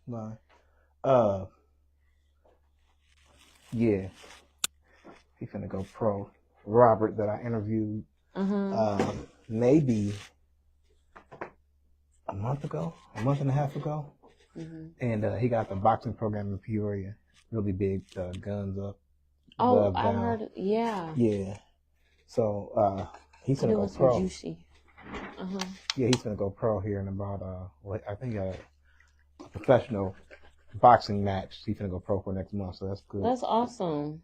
No. Yeah. He finna go pro. Robert that I interviewed maybe a month and a half ago. And he got the boxing program in Peoria. Really big, guns up. Oh, I heard. Yeah. Yeah. So he's gonna go pro. Juicy. Yeah, he's gonna go pro here in about I think a professional boxing match. He's gonna go pro for next month, so that's good. That's awesome.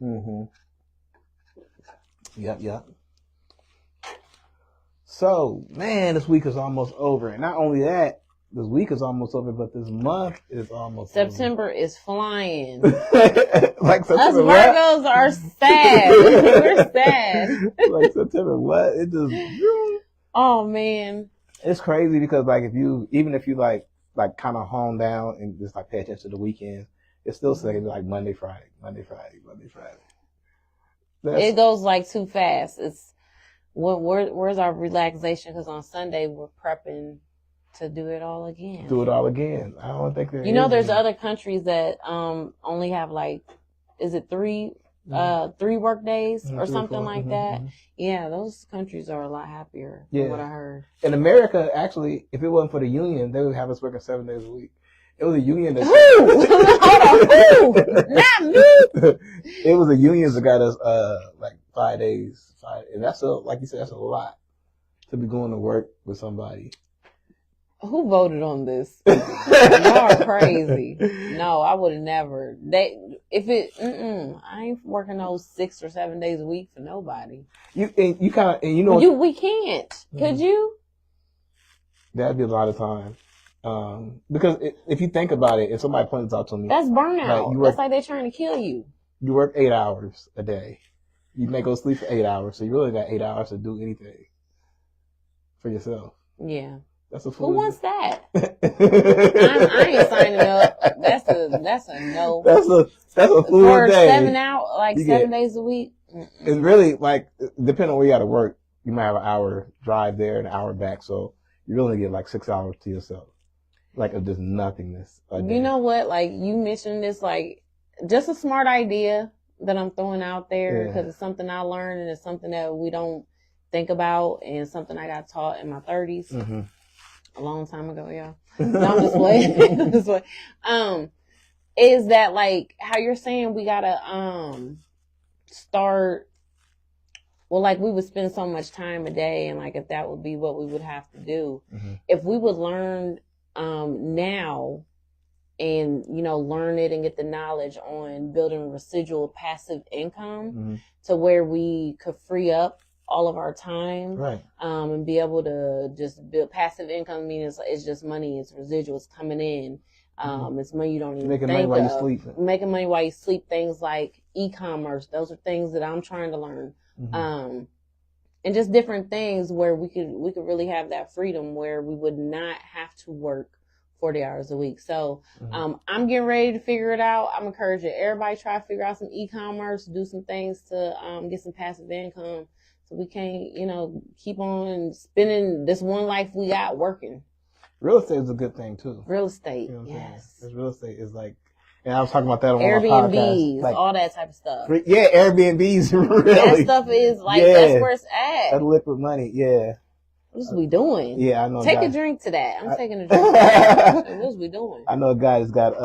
Yep. So, man, this week is almost over. And not only that, this week is almost over, but this month is almost September is flying. Like September, us Virgos are sad. We're sad. Like September, what? It just... Oh, man. It's crazy because, like, if you like kind of hone down and just, like, pay attention to the weekends, it's still saying, like, Monday, Friday. It goes, like, too fast. It's... Where's our relaxation? Because on Sunday we're prepping to do it all again. I don't think there's other countries that only have like, is it 3 work days or something like that? Yeah, those countries are a lot happier than what I heard. In America, actually, if it wasn't for the union, they would have us working 7 days a week. It was a union that... Who? Not me! It was the unions that got us like 5 days. And that's like you said, that's a lot to be going to work with somebody. Who voted on this? Y'all are crazy. No, I would have never. I ain't working those 6 or 7 days a week for nobody. We can't. Could you? That'd be a lot of time. Because if you think about it, if somebody points out to me, that's burnout. That's like they're trying to kill you. You work 8 hours a day. You may go sleep for 8 hours, so you really got 8 hours to do anything for yourself. Yeah. That's a fool. Who wants that? I ain't signing up. That's a no. That's a full for day. 7 hours, like 7 days a week. It's really like depending on where you got to work, you might have an hour drive there and an hour back, so you really get like 6 hours to yourself, like of just nothingness. You know what? Like you mentioned this, like just a smart idea that I'm throwing out there because it's something I learned and it's something that we don't think about and something I got taught in my 30s. A long time ago, yeah. No, I'm just playing. Is that like how you're saying we gotta start? Well, like we would spend so much time a day, and like if that would be what we would have to do, if we would learn now, and learn it and get the knowledge on building residual passive income to where we could free up all of our time, right? And be able to just build passive income. Meaning it's just money, it's residuals coming in. It's money you don't even making think money of. while you sleep. Making money while you sleep. Things like e-commerce. Those are things that I'm trying to learn. And just different things where we could really have that freedom where we would not have to work 40 hours a week. So I'm getting ready to figure it out. I'm encouraging everybody to try to figure out some e-commerce, do some things to get some passive income. So we can't, keep on spending this one life we got working. Real estate is a good thing too. Real estate, yes. Real estate is like, and I was talking about that on Airbnbs, my podcast, all that type of stuff. Yeah, Airbnbs, really. That stuff is like, that's where it's at. That liquid money, yeah. What's we doing? Yeah, I know. Take a drink to that. I'm taking a drink to that. What's we doing? I know a guy that's got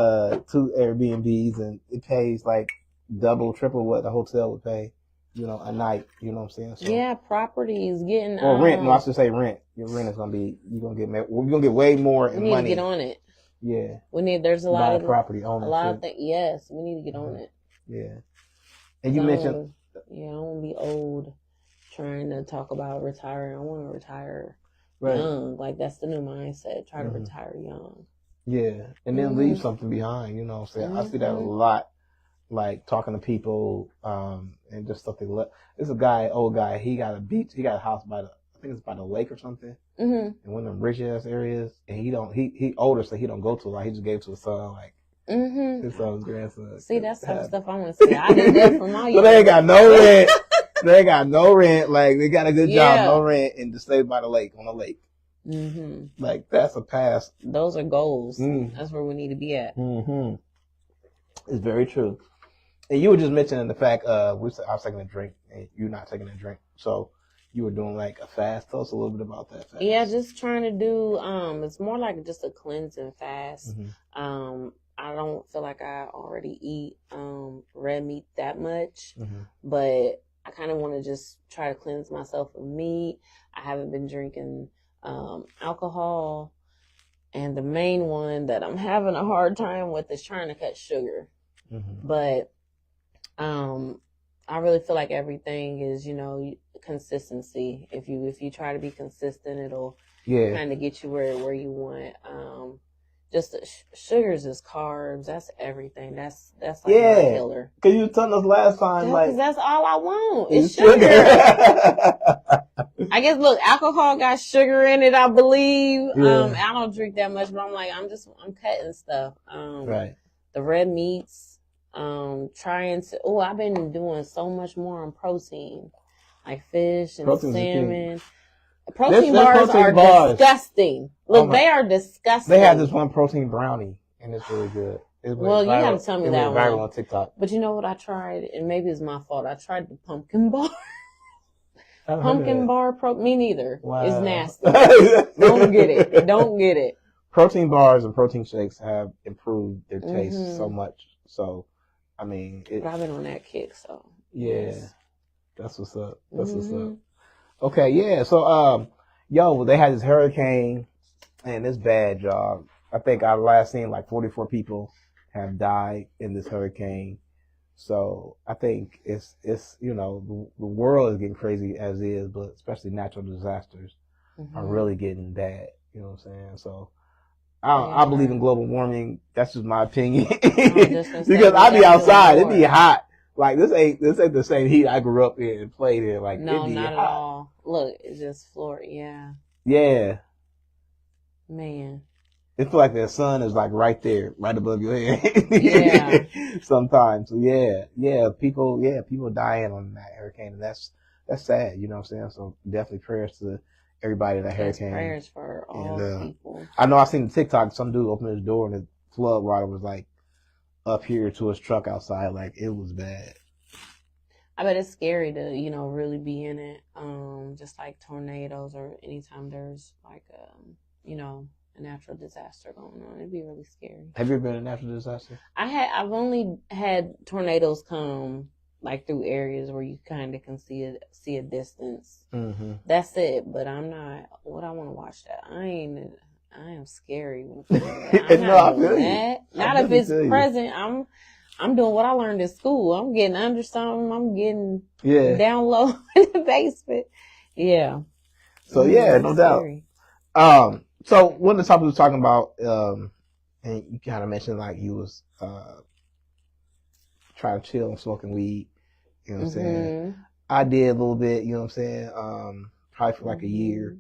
2 Airbnbs and it pays like double, triple what the hotel would pay. A night, you know what I'm saying? So, yeah, properties getting... Or rent, no, I should say rent. Your rent is going to be, you're going to get way more in money. We need to get on it. Yeah. There's a lot of... property ownership. A lot of things, yes, we need to get on it. Yeah. And you mentioned... Yeah, I don't want to be old trying to talk about retiring. I want to retire young. Like, that's the new mindset. Try to retire young. Yeah. And then leave something behind, you know what I'm saying? I see that a lot. Like talking to people, and just stuff they love. There's a guy, old guy. He got a house I think it's by the lake or something, in one of them rich ass areas. And he older, so he don't go to it. Like he just gave it to his son, like his son's grandson. See, that's the type of stuff I want to see. I did that for my So they ain't got no rent. They ain't got no rent. Like they got a good job, no rent, and just stay by the lake on the lake. Like, that's a pass. Those are goals. That's where we need to be at. It's very true. And you were just mentioning the fact I was taking a drink and you're not taking a drink. So you were doing like a fast. Tell us a little bit about that fast. Yeah, just trying to do, it's more like just a cleansing fast. I don't feel like I already eat red meat that much, but I kind of want to just try to cleanse myself of meat. I haven't been drinking alcohol. And the main one that I'm having a hard time with is trying to cut sugar. But I really feel like everything is, consistency. If you try to be consistent, it'll kind of get you where you want. Just sugars is carbs. That's everything. That's like my killer. Cause you told us last time, like that's all I want. It's sugar. I guess look, alcohol got sugar in it, I believe. I don't drink that much, but I'm cutting stuff. Right. The red meats. Trying to. I've been doing so much more on protein, like fish and salmon. Protein bars are disgusting. Look, they are disgusting. They have this one protein brownie, and it's really good. Well, you gotta tell me that one. Viral on TikTok. But you know what I tried, and maybe it's my fault. I tried the pumpkin bar. Pumpkin bar, me neither. Wow. It's nasty. Don't get it. Don't get it. Protein bars and protein shakes have improved their taste so much. So, I mean, but I've been on that kick, so. Yeah. That's what's up. That's what's up. Okay, yeah. So, they had this hurricane, and it's bad, y'all. I think I last seen like 44 people have died in this hurricane. So I think it's the world is getting crazy as is, but especially natural disasters are really getting bad. You know what I'm saying? So I believe in global warming. That's just my opinion. Because I be outside, it be hot. Like this ain't the same heat I grew up in and played in. Like no, it be not hot. at all. Look, it's just Florida. Yeah. Yeah. Man. It feels like the sun is like right there, right above your head. Yeah. Sometimes. So yeah. People dying on that hurricane, and that's sad. You know what I'm saying? So definitely prayers to everybody in that hurricane. Prayers for all people. I know I seen the TikTok. Some dude opened his door and the flood water was like up here to his truck outside. Like it was bad. I bet it's scary to really be in it. Just like tornadoes or anytime there's like a natural disaster going on. It'd be really scary. Have you ever been in a natural disaster? I've only had tornadoes come like through areas where you kind of can see a distance. That's it. But I'm not. What I want to watch that. I am scary. I'm not doing that. Not if it's present. I'm doing what I learned in school. I'm getting under something. I'm getting down low in the basement. Yeah. So no doubt. So one of the topics we were talking about, and you kind of mentioned like you was trying to chill and smoking weed. You know what I'm saying? I did a little bit. You know what I'm saying? Probably for like a year.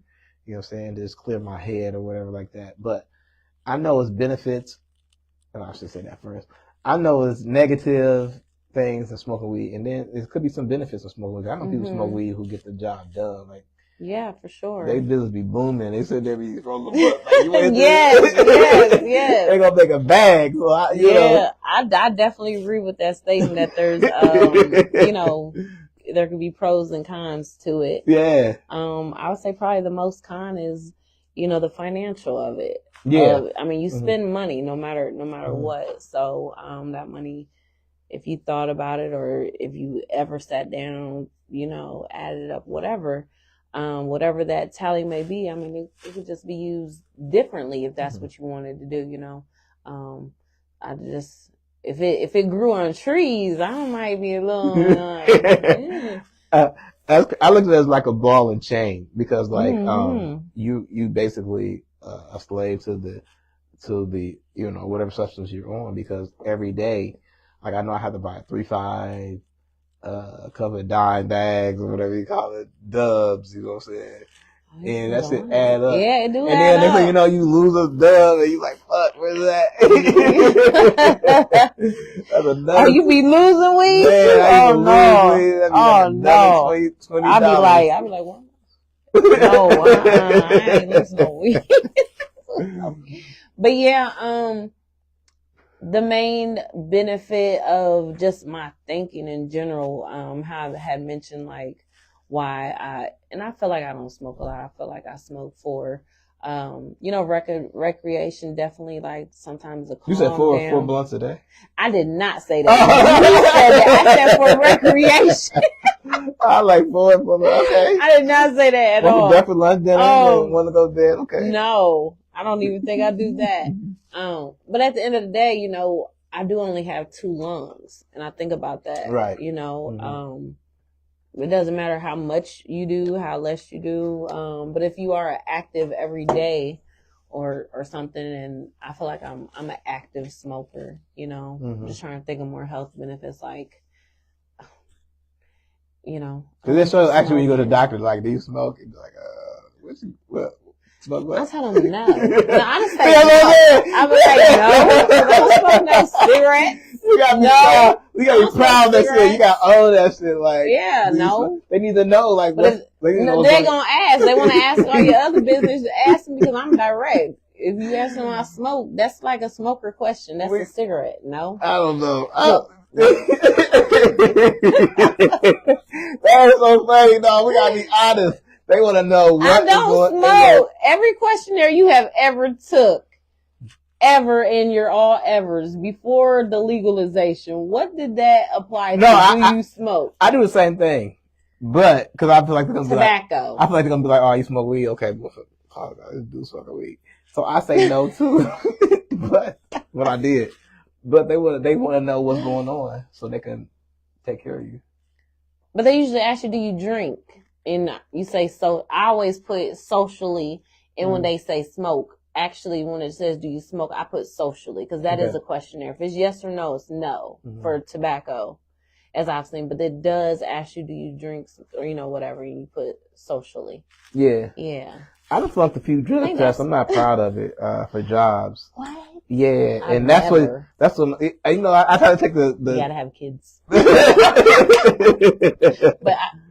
You know what I'm saying? Just clear my head or whatever like that. But I know it's benefits. And I should say that first. I know it's negative things of smoking weed, and then there could be some benefits of smoking weed. I know people smoke weed who get the job done. Like, yeah, for sure. They business be booming. They said they be rolling the butt. Like, yes. They're gonna make a bag. So I definitely agree with that statement that there's, there could be pros and cons to it. Yeah. I would say probably the most con is, the financial of it. Yeah. You spend money no matter what. So, that money, if you thought about it or if you ever sat down, added up, whatever that tally may be, it could just be used differently if that's what you wanted to do, if it grew on trees, I might be a little, I look at it as like a ball and chain because like, you basically, a slave to the whatever substance you're on because every day, like I know I have to buy 3-5, a couple of dime bags or whatever you call it, dubs, you know what I'm saying? And that's it add up. Yeah, it do and add then up. And then you lose a dub and you like, fuck, where's that? That's another. Oh, you be losing weed? Man, Oh no. $20. I be like, what? No, I ain't listening to weed. But yeah, the main benefit of just my thinking in general, how I had mentioned like why I feel like I don't smoke a lot. I feel like I smoke for, recreation, definitely, like sometimes a calm You said four down. blunts a day? I did not say that. You said that. I said for recreation. I like four blunts. Okay. I did not say that at all. Breakfast, lunch, dinner, and one to go to bed. Okay. No, I don't even think I do that. But at the end of the day, I do only have 2 lungs, and I think about that. Right. It doesn't matter how much you do, how less you do. But if you are active every day or something, and I feel like I'm an active smoker, I'm just trying to think of more health benefits, like, Because it's so actually when you go to the doctor, like, do you smoke? You'd be like, what? Smoke what? I tell them no. No, I just say no. I was like, no. I don't smoke no cigarettes. You gotta be proud of that shit. You gotta own that shit. Like, yeah, no. They need to know, like, what. They're gonna ask. They want to ask all your other business. Ask me because I'm direct. If you ask them I smoke, that's like a smoker question. That's a cigarette. No, I don't know. That is so funny, dog. We gotta be honest. They want to know what I don't smoke. Every questionnaire you have ever took, ever in your all evers before the legalization, what did that apply to? Do you smoke? I do the same thing, but because I feel like they're gonna tobacco. Be like, I feel like they're gonna be like, oh, you smoke weed? Okay, I do smoke weed. So I say no too, but I did. But they want to know what's going on so they can take care of you. But they usually ask you, do you drink? And you say so. I always put socially, and when they say smoke, actually when it says do you smoke, I put socially because that is a questionnaire. If it's yes or no, it's no for tobacco, as I've seen. But it does ask you, do you drink or whatever, and you put socially. Yeah. Yeah. I just flunked a few drug tests. I'm not proud of it for jobs. What? Yeah, and that's what I try to take the. You gotta have kids. But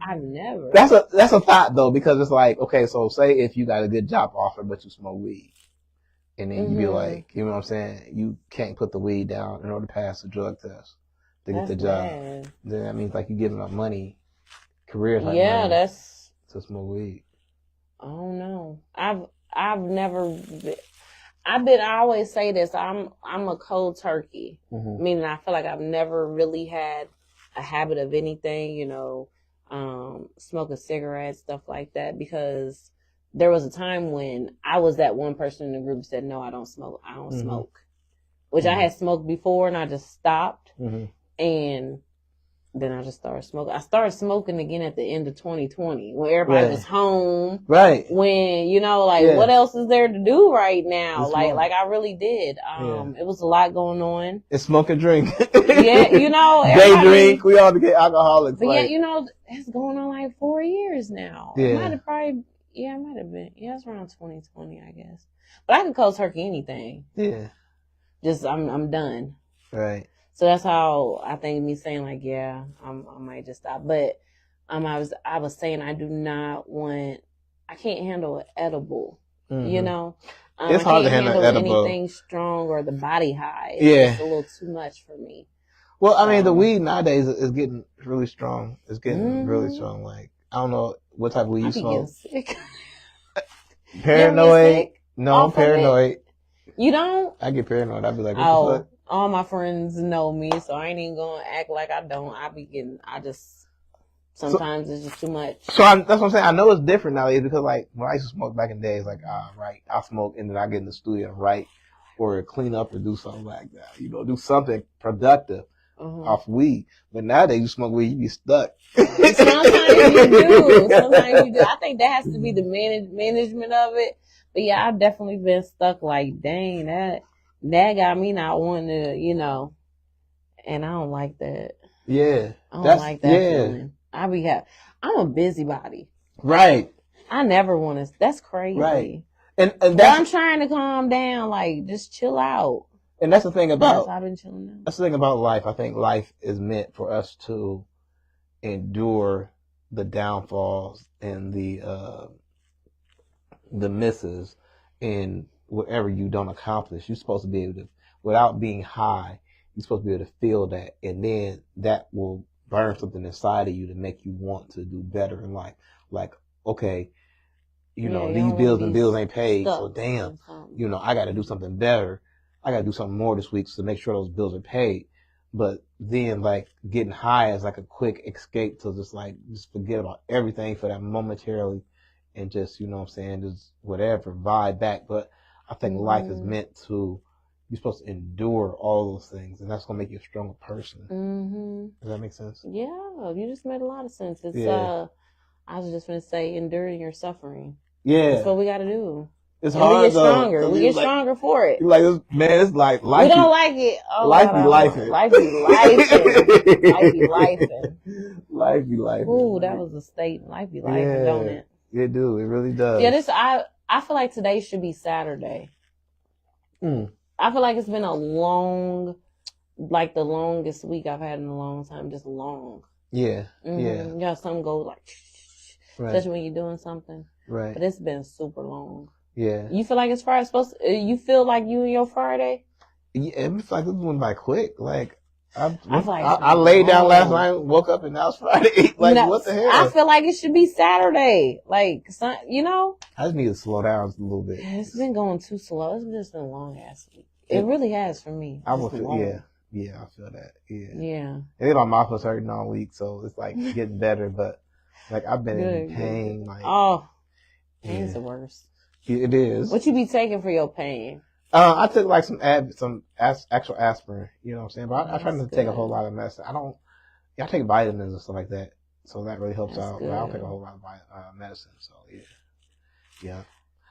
I've never. That's a thought though, because it's like, okay, so say if you got a good job offer but you smoke weed, and then you be like, you know what I'm saying, you can't put the weed down in order to pass the drug test to get the job. Bad. Then that means like you giving up money, career type money that's to smoke weed. I don't know. I've never. I always say this. I'm a cold turkey, meaning I feel like I've never really had a habit of anything, smoking cigarettes, stuff like that, because there was a time when I was that one person in the group who said, no, I don't smoke. I don't smoke, which I had smoked before and I just stopped. And then I just started smoking. I started smoking again at the end of 2020 when everybody was home. Right. When, what else is there to do right now? Like I really did. It was a lot going on. It's smoke and drink. Yeah, Day drink. We all became alcoholics. But it's going on like 4 years now. Yeah. It might have been. Yeah, it's around 2020, I guess. But I can cold turkey anything. Yeah. Just, I'm done. Right. So that's how I think me saying like, yeah, I might just stop. But I was saying I can't handle an edible. It's hard to handle edible. Anything strong or the body high. It's a little too much for me. Well, I mean, the weed nowadays is getting really strong. It's getting really strong. Like, I don't know what type of weed you smoke. Sick. Paranoid. No, I'm paranoid. You don't? I get paranoid. I'd be like, what the fuck? All my friends know me, so I ain't even gonna act like I don't. Sometimes it's just too much. So that's what I'm saying. I know it's different nowadays because like when I used to smoke back in the days, like, I'll smoke and then I get in the studio and write or clean up or do something like that. Do something productive off weed. But nowadays you smoke weed, you be stuck. Sometimes you do. I think that has to be the management of it. But yeah, I've definitely been stuck like, dang, that got me not wanting to, and I don't like that. Yeah. I don't like that feeling. I'm a busybody. Right. I never want to, that's crazy. Right. And I'm trying to calm down, like, just chill out. And that's the thing about, I've been chilling out. That's the thing about life. I think life is meant for us to endure the downfalls and the the misses in whatever you don't accomplish. You're supposed to be able to, without being high, you're supposed to be able to feel that, and then that will burn something inside of you to make you want to do better in life. Like, okay, these bills and bills ain't paid, so damn, I got to do something better. I got to do something more this week to make sure those bills are paid. But then, like, getting high is like a quick escape to just forget about everything for that momentarily and just, just whatever, vibe back. But I think life is meant to, you're supposed to endure all those things, and that's going to make you a stronger person. Mm-hmm. Does that make sense? Yeah, you just made a lot of sense. It's, I was just going to say, enduring your suffering. Yeah. That's what we got to do. It's hard, we get stronger. We get stronger for it. Like, man, it's like life. We don't like it. Oh, life be lifing. Life be lifing. Life be lifing. Life be lifing. Ooh, that was a statement. Life be lifing, don't it? It do. It really does. Yeah, I feel like today should be Saturday. I feel like it's been a long, like the longest week I've had in a long time. Just long. Yeah. Mm-hmm. Yeah. You got something go like, especially when you're doing something. Right. But it's been super long. Yeah. You feel like it's Friday supposed to, you feel like you and your Friday? Yeah, it's like this went by quick. Like, I laid down last night, woke up, and now it's Friday. What the hell? I feel like it should be Saturday. I just need to slow down just a little bit. It's been going too slow. It's just been a long ass week. It really has for me. I will feel, yeah, I feel that. Yeah. Yeah. And then my mouth was hurting all week, so it's like getting better, but like I've been in pain. Like, pain's the worst. It is. What you be taking for your pain? I took like some actual aspirin, you know what I'm saying? But I try not to take a whole lot of medicine. I take vitamins and stuff like that. So that really helps out. But I don't take a whole lot of medicine. So yeah.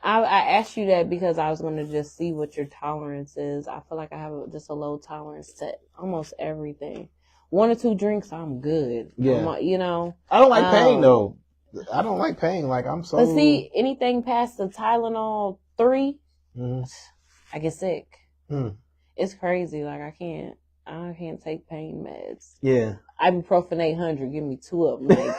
I asked you that because I was going to just see what your tolerance is. I feel like I have just a low tolerance to almost everything. 1 or 2 drinks, I'm good. Yeah. I don't like pain though. I don't like pain. Like I'm so. But see, anything past the Tylenol 3, I get sick. It's crazy. Like I can't take pain meds. Yeah. Ibuprofen 800. Give me 2 of them. Like,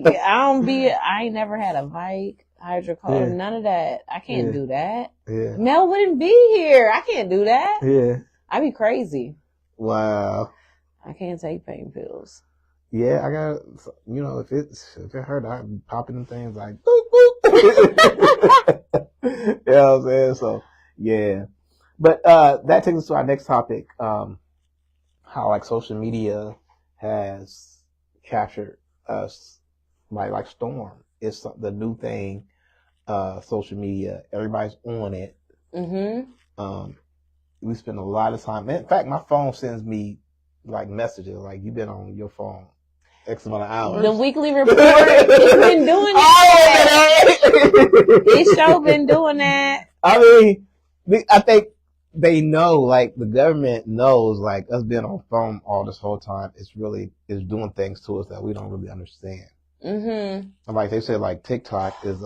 I ain't never had a Vike, hydrocodone, none of that. I can't do that. Yeah. Mel wouldn't be here. I can't do that. Yeah. I'd be crazy. Wow. I can't take pain pills. Yeah, I got, if it hurt, I'm popping them things like, boop, boop. You know what I'm saying? So, yeah. But, that takes us to our next topic, how like social media has captured us like storm. It's the new thing, social media. Everybody's on it. Mm-hmm. We spend a lot of time. In fact, my phone sends me like messages, like you've been on your phone X amount of hours. The weekly report, it's been doing that. It's sure been doing that. I mean, I think they know, like the government knows, like us being on phone all this whole time is doing things to us that we don't really understand. Mm-hmm. And like they say, like TikTok is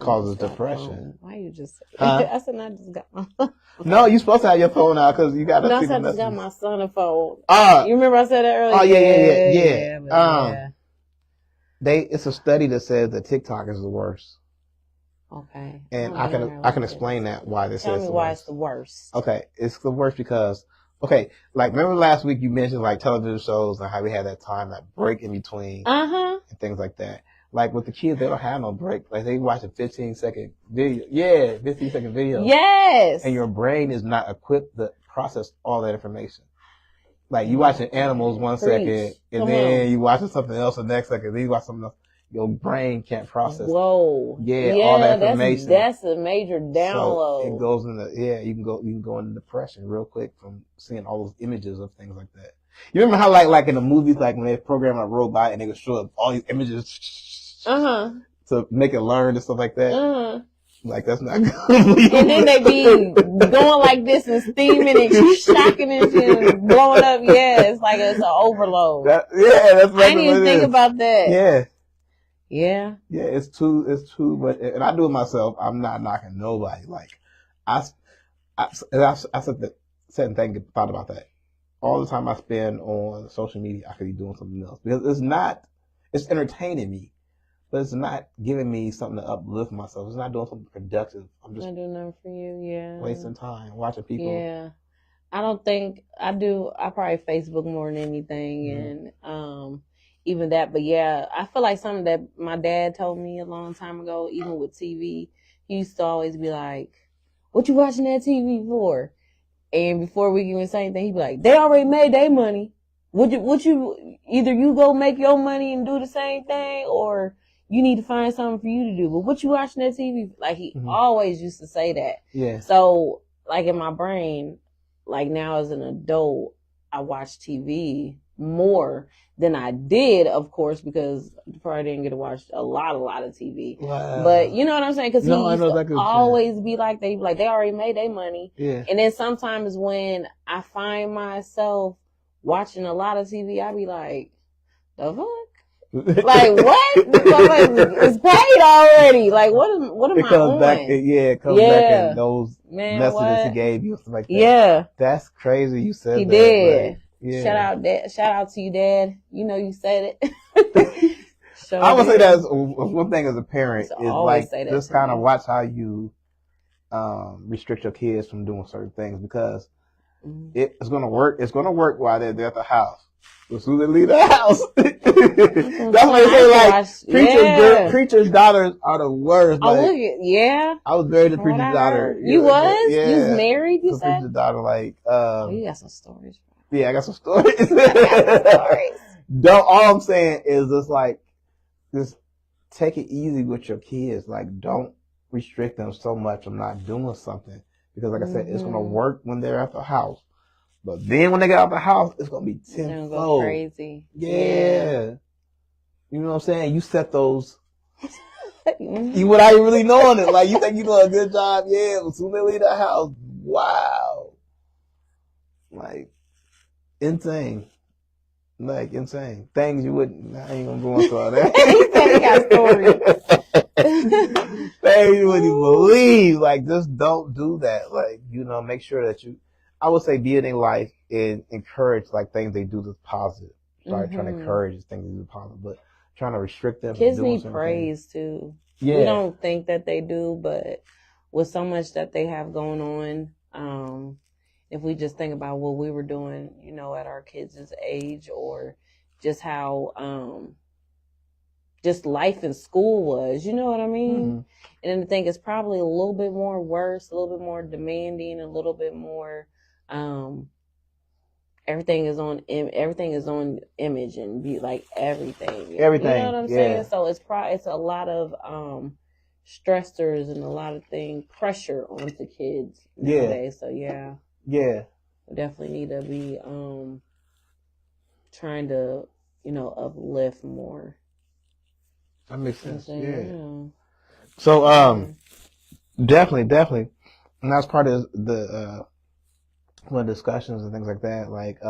causes depression. Why you just? I said I just got my phone. No, you supposed to have your phone out because you got. No, I said I just got my son a phone. You remember I said that earlier? Oh yeah. It's a study that says that TikTok is the worst. Okay. And I can explain that why this is. Tell me why it's the worst. Okay, it's the worst because like remember last week you mentioned like television shows and how we had that time, that break in between, and things like that. Like with the kids, they don't have no break. Like they watch a 15-second video. Yeah, 15-second video. Yes. And your brain is not equipped to process all that information. Like you watching animals 1 second, and then you watching something else the next second. Then you watch something else. Your brain can't process. Whoa. Yeah, all that information. That's a major download. So it goes into you can go into depression real quick from seeing all those images of things like that. You remember how like in the movies, like when they program a robot and they would show up all these images to make it learn and stuff like that. Like that's not good. And then they be going like this and steaming and shocking and shit and blowing up. Yeah, it's like it's an overload. That's I didn't even think about that. Yeah. Yeah. Yeah, it's too much, and I do it myself. I'm not knocking nobody. Like I sat and thought about that. All the time I spend on social media, I could be doing something else because it's entertaining me, but it's not giving me something to uplift myself. It's not doing something productive. I'm just not doing nothing for you. Yeah, wasting time watching people. Yeah, I don't think I do. I probably Facebook more than anything, and even that. But yeah, I feel like something that my dad told me a long time ago, even with TV, he used to always be like, "What you watching that TV for?" And before we even say anything, he'd be like, "They already made their money. Would you either you go make your money and do the same thing, or you need to find something for you to do. But what you watching that TV?" Like he always used to say that. Yeah. So like in my brain, like now as an adult, I watch TV more than I did, of course, because I probably didn't get to watch a lot of TV. Wow. But you know what I'm saying? Because he used to always be like, they already made their money. Yeah. And then sometimes when I find myself watching a lot of TV, I be like, the fuck? Like what? It's paid already. Like what am I on? It comes back in those messages he gave you, stuff like that. Yeah, that's crazy. You said he that. did. Like, yeah. Shout out to you, Dad. You know you said it. I would say that's one thing as a parent is like just kind of watch how you restrict your kids from doing certain things, because it's gonna work. It's gonna work while they're at the house. As soon as they leave the house, that's why they say like preacher's daughters are the worst. Oh, like, look at, yeah. I was married to preacher's daughter. You was? Yeah. You was married? You said? Preacher's daughter, like. You got some stories. Yeah, I got some stories. All I'm saying is just take it easy with your kids. Like, don't restrict them so much from not doing something, because, like I said, it's gonna work when they're at the house. But then when they get out the house, it's going to be tenfold. It's going to go crazy. Yeah. You know what I'm saying? You set those, you without you really knowing it. Like, you think you're doing a good job. Yeah, but soon as they leave the house, wow. Like, insane. Like, insane. Things you wouldn't, I ain't going to go into all that. He got stories. Things you wouldn't believe. Like, just don't do that. Like, make sure that I would say be in their life and encourage like things they do that's positive. Start trying to encourage things they do positive, but trying to restrict them. Kids need praise too. Yeah. We don't think that they do, but with so much that they have going on, if we just think about what we were doing, at our kids' age, or just how just life in school was, you know what I mean? And then I think it's probably a little bit more worse, a little bit more demanding, a little bit more. Everything is on image and be like everything. Everything. You know what I'm saying? So it's a lot of stressors and a lot of pressure onto kids nowadays. So yeah. We definitely need to be trying to uplift more. That makes sense. Yeah. So definitely, and that's part of the discussions and things like that. Like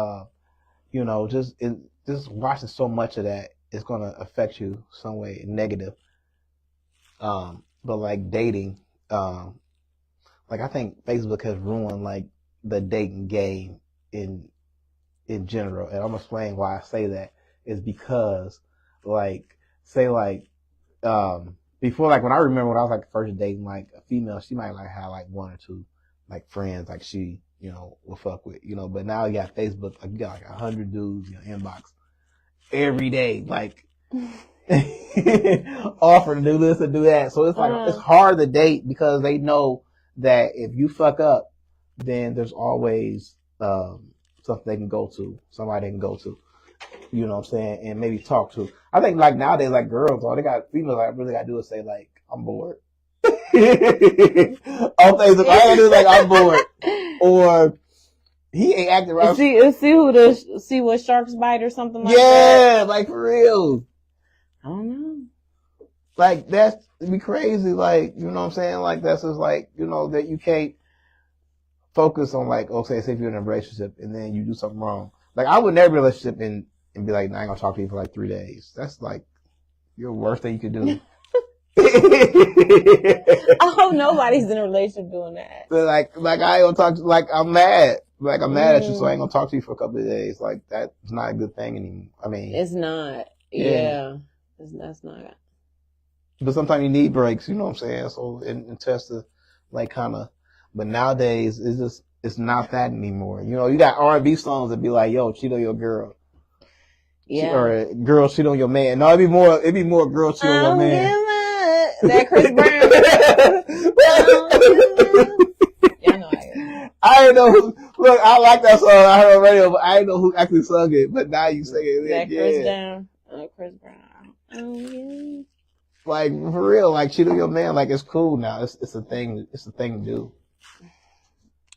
just watching so much of that is going to affect you some way negative. But like dating, like I think Facebook has ruined like the dating game in general. And I'm gonna explain why I say that is because like say like before, like when I remember when I was like first dating like a female, she might like have like one or two like friends like she will fuck with, but now you got Facebook, like you got like 100 dudes in your inbox every day, like offer to do this and do that. So it's like it's hard to date because they know that if you fuck up, then there's always something they can go to, somebody they can go to, you know what I'm saying, and maybe talk to. I think like nowadays, like girls, all they got females, like really got to do is say like I'm bored. On Facebook, all I gotta do is like I'm bored, or he ain't acting right. See what sharks bite or something like that. Yeah, like for real. I don't know. Like that's be crazy. Like you know what I'm saying. Like that's just like that you can't focus on like say if you're in a relationship and then you do something wrong. Like I would never be in a relationship and be like, I ain't gonna talk to you for like 3 days. That's like your worst thing you could do. I hope nobody's in a relationship doing that. But like I ain't gonna talk to like I'm mad. Like I'm mad at you, so I ain't gonna talk to you for a couple of days. Like that's not a good thing anymore. I mean, it's not. Yeah. That's not. But sometimes you need breaks, you know what I'm saying? So, and test to, like, kind of, but nowadays, it's not that anymore. You know, you got R&B songs that be like, yo, cheat on your girl. Yeah. Or girl cheat on your man. No, it'd be more girl cheat on your man. That Chris Brown. Y'all know I didn't know who, look, I like that song. I heard on radio, but I didn't know who actually sung it. But now you say it. That Yeah. Chris Brown. Oh, yeah. Like, for real, like, cheat on your man, like, it's cool now. It's a thing to do.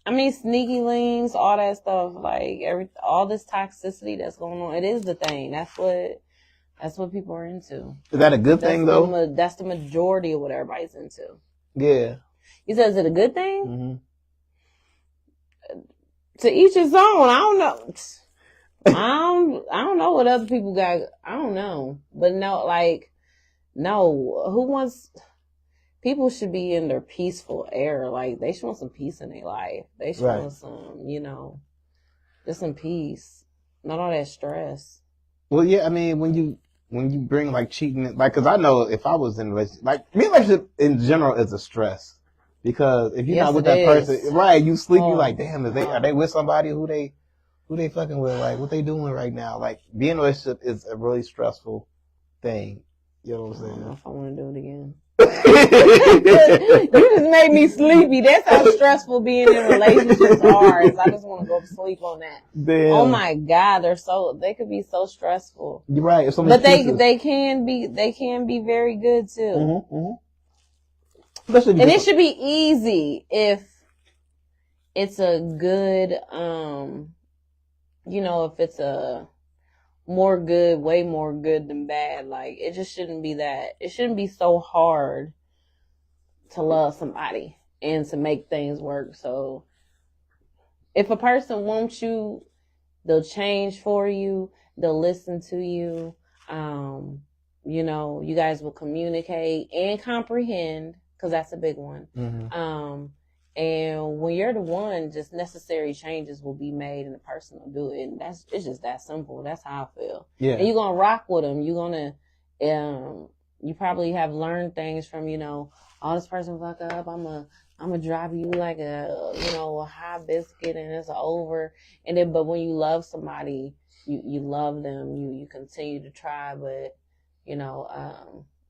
I mean, sneaky links, all that stuff, like, all this toxicity that's going on, it is the thing. That's what people are into. Is that a good thing, though? That's the majority of what everybody's into. Yeah. You said, is it a good thing? Mm-hmm. To each his own. I don't know. I don't know what other people got. I don't know. But no, who wants... People should be in their peaceful air. Like, they should want some peace in their life. They should want some, just some peace. Not all that stress. Well, yeah, I mean, when you bring, like, cheating, like, because I know if I was in a relationship, like, being in a relationship in general is a stress. Because if you're not with that person, right, you sleep, you're like, damn, are they with somebody who they fucking with? Like, what they doing right now? Like, being in a relationship is a really stressful thing. You know what I'm saying? I don't know if I want to do it again. You just made me sleepy. That's how stressful being in relationships are. I just want to go to sleep on that. Damn. Oh my God, they could be so stressful. You're right. But they can be very good too. Mm-hmm, mm-hmm. And it should be easy if it's a good, if it's a way more good than bad. Like, it just shouldn't be that. It shouldn't be so hard to love somebody and to make things work. So if a person wants you, they'll change for you. They'll listen to you. You guys will communicate and comprehend, because that's a big one. Mm-hmm. And when you're the one, just necessary changes will be made and the person will do it. And it's just that simple. That's how I feel. Yeah. And you're going to rock with them. You're going to, you probably have learned things from, this person fuck up. I'm going to drive you like a high biscuit and it's over. And then, but when you love somebody, you love them, you continue to try, but,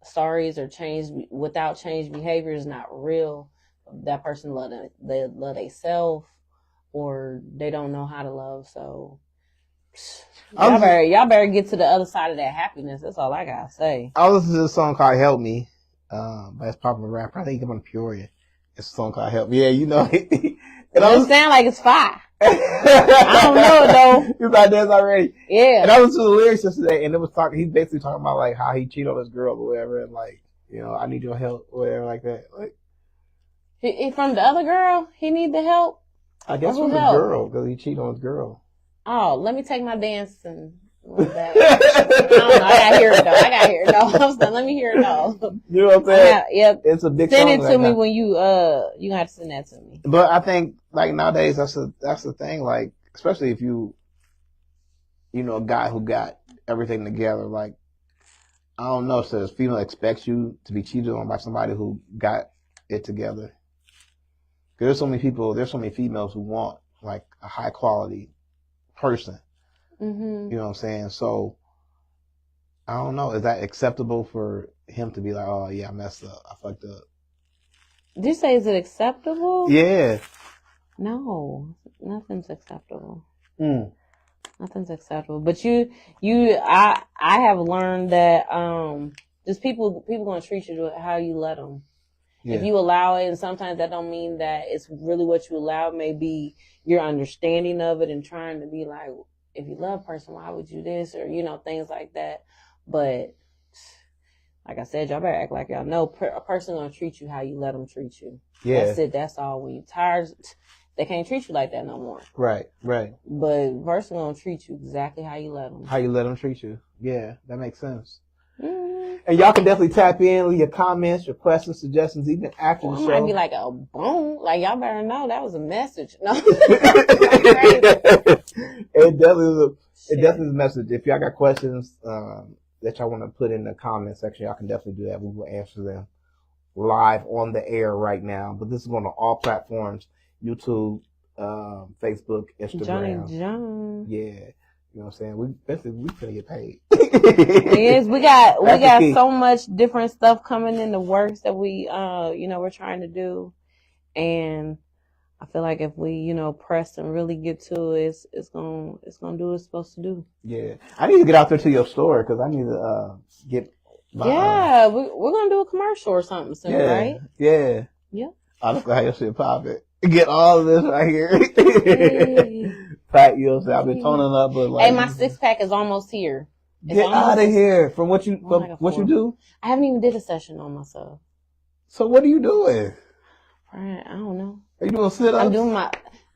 stories or without changed behavior is not real. That person they love themselves, or they don't know how to love. So y'all better get to the other side of that happiness. That's all I gotta say. I was listening to a song called "Help Me" by this popular rapper. I think he's from Peoria. It's a song called "Help Me." Yeah, you know. It sound like it's fire. I don't know it though. He's like this already. Yeah. And I was to the lyrics yesterday, and it was he's basically talking about like how he cheated on his girl or whatever, and like, I need your help or whatever like that. Like, he from the other girl, he need the help? I guess from the girl, because he cheated on his girl. Oh, let me take my dancing. I don't know. I gotta hear it though. Let me hear it though. You know what I'm saying? Yep. It's a big send song it to me when you gonna have to send that to me. But I think like nowadays that's the thing. Like, especially if a guy who got everything together. Like, I don't know. So, if female expects you to be cheated on by somebody who got it together. There's so many females who want like a high quality person. Mm-hmm. You know what I'm saying? So I don't know. Is that acceptable for him to be like, oh yeah, I messed up, I fucked up? Did you say, is it acceptable? Yeah. No, nothing's acceptable. Nothing's acceptable. But I have learned that just people gonna treat you how you let them. Yeah. If you allow it, and sometimes that don't mean that it's really what you allow. Maybe your understanding of it and trying to be like, if you love a person, why would you this? Or, things like that. But like I said, y'all better act like y'all know a person gonna treat you how you let them treat you. Yeah. That's it. That's all. When you're tired, they can't treat you like that no more. Right. But a person gonna treat you exactly how you let them. How you let them treat you. Yeah, that makes sense. Mm-hmm. And y'all can definitely tap in with your comments, your questions, suggestions, even after the show. It might be like a boom. Like, y'all better know that was a message. No. It definitely is a message. If y'all got questions, that y'all want to put in the comment section, y'all can definitely do that. We will answer them live on the air right now. But this is going to all platforms: YouTube, Facebook, Instagram. Johnny John. Yeah. You know what I'm saying? We finna get paid. Yes, we got so much different stuff coming in the works that we we're trying to do. And I feel like if we, press and really get to it, it's gonna do what it's supposed to do. Yeah. I need to get out there to your store because I need to get my we're gonna do a commercial or something soon, right? Yeah. Yeah. I'll look at your shit popping. Get all of this right here. Hey. Pat, you know what I'm saying? I've been toning up, but like, hey, my 6-pack is almost here. Get out of here from what you you do. I haven't even did a session on myself. So what are you doing? I don't know. Are you doing sit-ups?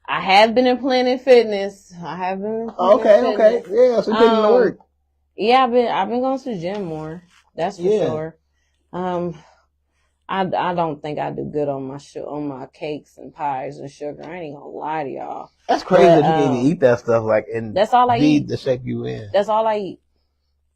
I have been in Planet Fitness. Okay. Yeah, so you're putting in the work. Yeah, I've been going to the gym more. That's for sure. I don't think I do good on my cakes and pies and sugar. I ain't gonna lie to y'all. That's crazy that you can even eat that stuff and that's all I eat. The shape you in. That's all I eat.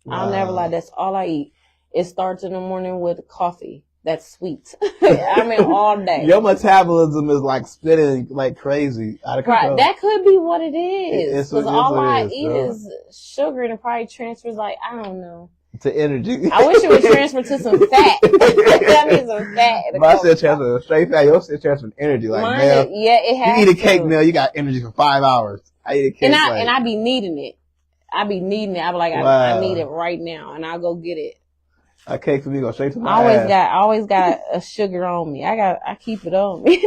Wow. I'll never lie. That's all I eat. It starts in the morning with coffee. That's sweet. I mean, all day. Your metabolism is like spinning like crazy out of control. Right. That could be what it is. Because all I eat bro. is sugar, and it probably transfers I don't know. To energy. I wish it would transfer to some fat. That means some fat. My shit transfer to straight fat. Your shit transfer to energy. Like, man, it has you eat a cake now, you got energy for 5 hours. I eat a cake. And I be needing it. I be like, I need it right now, and I'll go get it. A cake for me go straight to my I always got a sugar on me. I keep it on me.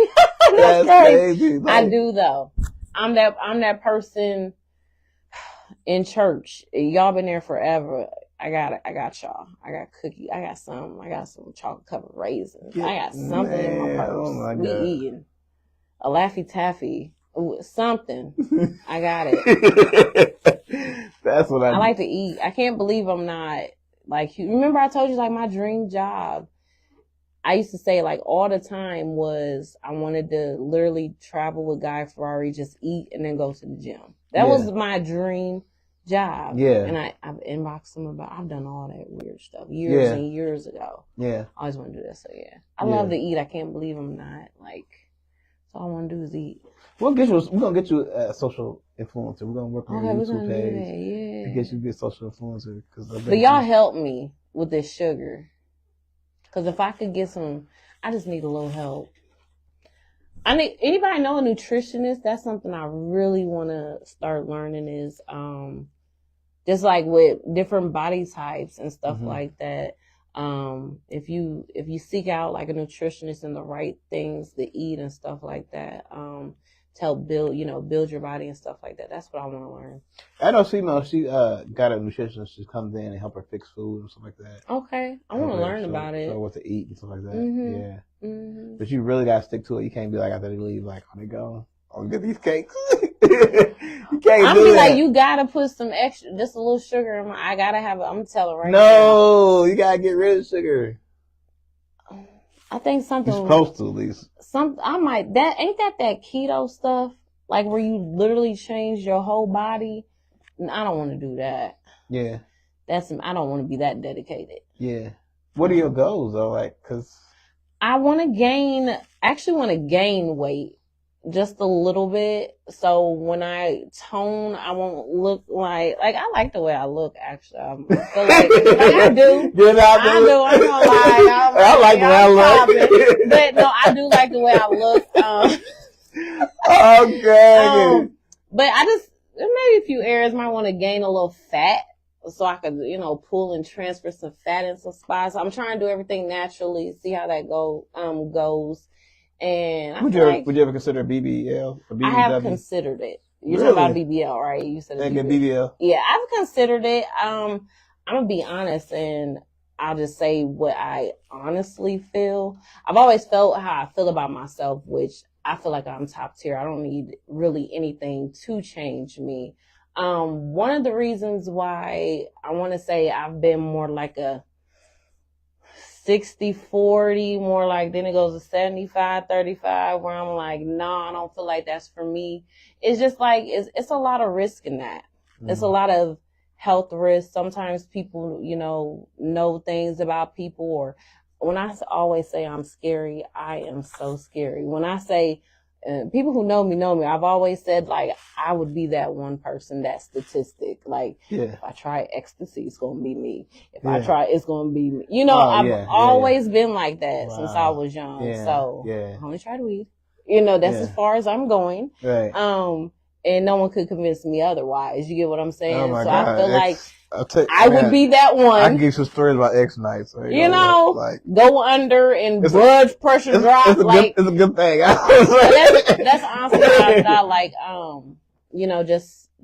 That's crazy. I do though. I'm that person in church. Y'all been there forever. I got y'all. I got cookie. I got some chocolate covered raisins. I got something in my purse. Oh my God. We eating a Laffy Taffy. Ooh, something. I got it. That's what I like to eat. I can't believe I'm not like, remember I told you like my dream job. I used to say like all the time was I wanted to literally travel with Guy Ferrari, just eat and then go to the gym. That was my dream job. Yeah. And I've inboxed him I've done all that weird stuff years and years ago. Yeah. I always want to do that. So yeah. I love to eat. I can't believe I'm not like, so all I want to do is eat. We're gonna get you a social influencer. We're gonna work on your YouTube page. Yeah. To get you a good social influencer. But y'all help me with this sugar. Cause if I could get I just need a little help. Anybody know a nutritionist? That's something I really want to start learning is, just like with different body types and stuff like that. If you seek out like a nutritionist and the right things to eat and stuff like that, to help build your body and stuff like that. That's what I want to learn. I know female, she got a nutritionist. She comes in and help her fix food and stuff like that. Okay. I want to learn about it. So what to eat and stuff like that. Yeah. Mm-hmm. But you really got to stick to it. You can't be like, after they leave, like, oh, they go, I'll get these cakes. You can't I'm do be that. like, you got to put some extra, just a little sugar in I got to have I'm going to tell her right now. No, you got to get rid of sugar. I think something. You're supposed to, at least. Ain't that keto stuff? Like where you literally change your whole body? I don't want to do that. Yeah. I don't want to be that dedicated. Yeah. What are your goals though? Like, cause I want to gain weight just a little bit. So when I tone, I won't look like I like the way I look actually. I feel like I do. Good out there. I do. I'm gonna lie. I like the way I look. But no, I do like the way I look. Okay. But maybe a few areas might want to gain a little fat so I could, pull and transfer some fat in some spots. I'm trying to do everything naturally, see how that goes. And would you ever consider BBL or BBW? I have considered it. You're talking about BBL, right? You said BBL. Yeah, I've considered it. I'm gonna be honest, and I'll just say what I honestly feel. I've always felt how I feel about myself, which I feel like I'm top tier. I don't need really anything to change me. One of the reasons why I want to say I've been more like a 60-40, more like then it goes to 75-35, where I'm like, no, I don't feel like that's for me. It's just like, it's a lot of risk in that. Mm-hmm. It's a lot of health risks. Sometimes people, know things about people. Or when I always say I'm scary, I am so scary. When I say, people who know me, I've always said, like, I would be that one person, that statistic. Like, if I try ecstasy, it's going to be me. If I try, it's going to be me. I've always been like that since I was young. So I only tried weed. That's as far as I'm going. Right. And no one could convince me otherwise. You get what I'm saying? Oh my so God. I feel like I would be that one. I can give you some stories about X nights. Go under and blood pressure drop. It's a good thing. That's honestly what I thought. Like,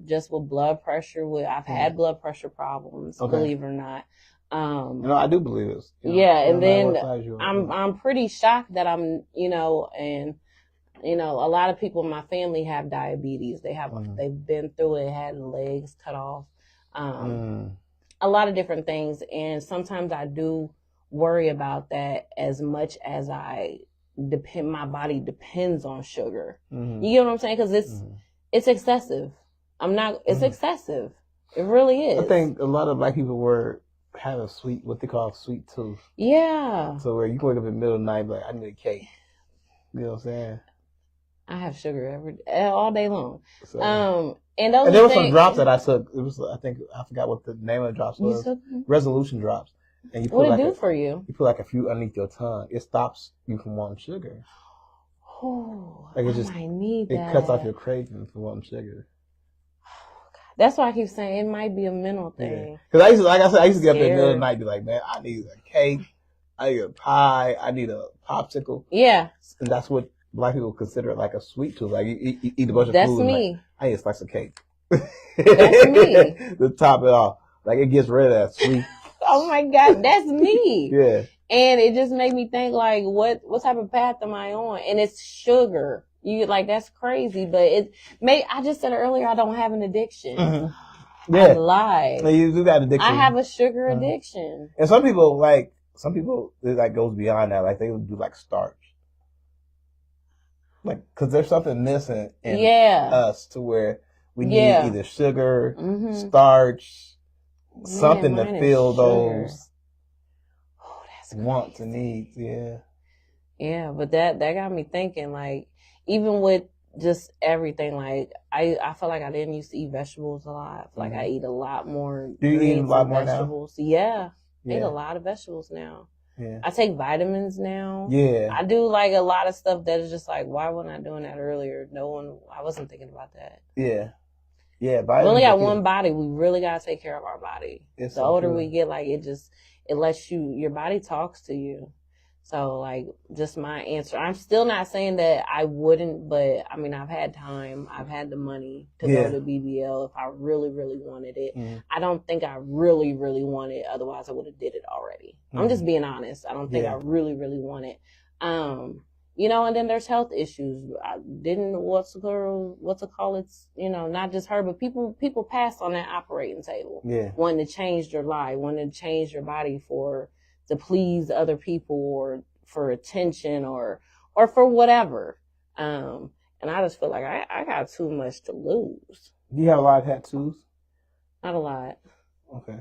just with blood pressure. I've had blood pressure problems, believe it or not. I do believe it. And then I'm pretty shocked that I'm, and a lot of people in my family have diabetes. They've been through it, had legs cut off, a lot of different things. And sometimes I do worry about that as much as my body depends on sugar. You get what I'm saying? Cause it's excessive. It's excessive. It really is. I think a lot of Black people have what they call a sweet tooth. Yeah. So where you can wake up in the middle of the night, like, I need a cake. You know what I'm saying? I have sugar all day long. So, and there were some drops that I took. It was, I forgot what the name of the drops was. Resolution drops. And you put what it do for you? You put like a few underneath your tongue. It stops you from wanting sugar. Oh, like I need that. It cuts off your craving for wanting sugar. That's why I keep saying it might be a mental thing. Because I used to get up in the middle of the night and be like, man, I need a cake, I need a pie, I need a popsicle. Yeah. And that's what Black people consider like a sweet tooth. Like, you eat a bunch of food. That's me. Like, I need a slice of cake. That's me. To top it off. Like, it gets rid of that sweet. Oh my God, that's me. Yeah. And it just made me think, like, what type of path am I on? And it's sugar. That's crazy. But I just said earlier, I don't have an addiction. Mm-hmm. Yeah. I lied. You do got addiction. I have a sugar addiction. And some people, it like goes beyond that. Like, they would do like starch. Like, cause there's something missing in us to where we need either sugar, starch, something to fill those wants and needs. Yeah. Yeah, but that got me thinking, like, even with just everything, like, I feel like I didn't used to eat vegetables a lot. I feel like I eat a lot more. Do you eat a lot more vegetables now? Yeah. I eat a lot of vegetables now. Yeah. I take vitamins now. Yeah. I do like a lot of stuff that is just like, why wasn't I doing that earlier? I wasn't thinking about that. Yeah. Yeah. We only got one body. We really got to take care of our body. It's the older we get, like, it lets your body talks to you. So, like, just my answer. I'm still not saying that I wouldn't, but I mean, I've had time. I've had the money to go to BBL if I really, really wanted it. I don't think I really, really want it. Otherwise, I would have did it already. I'm just being honest. I don't think I really, really want it. And then there's health issues. I didn't, what's it called? It's, not just her, but people pass on that operating table. Yeah. Wanting to change their life, wanting to change their body to please other people or for attention or for whatever. And I just feel like I got too much to lose. Do you have a lot of tattoos? Not a lot. Okay.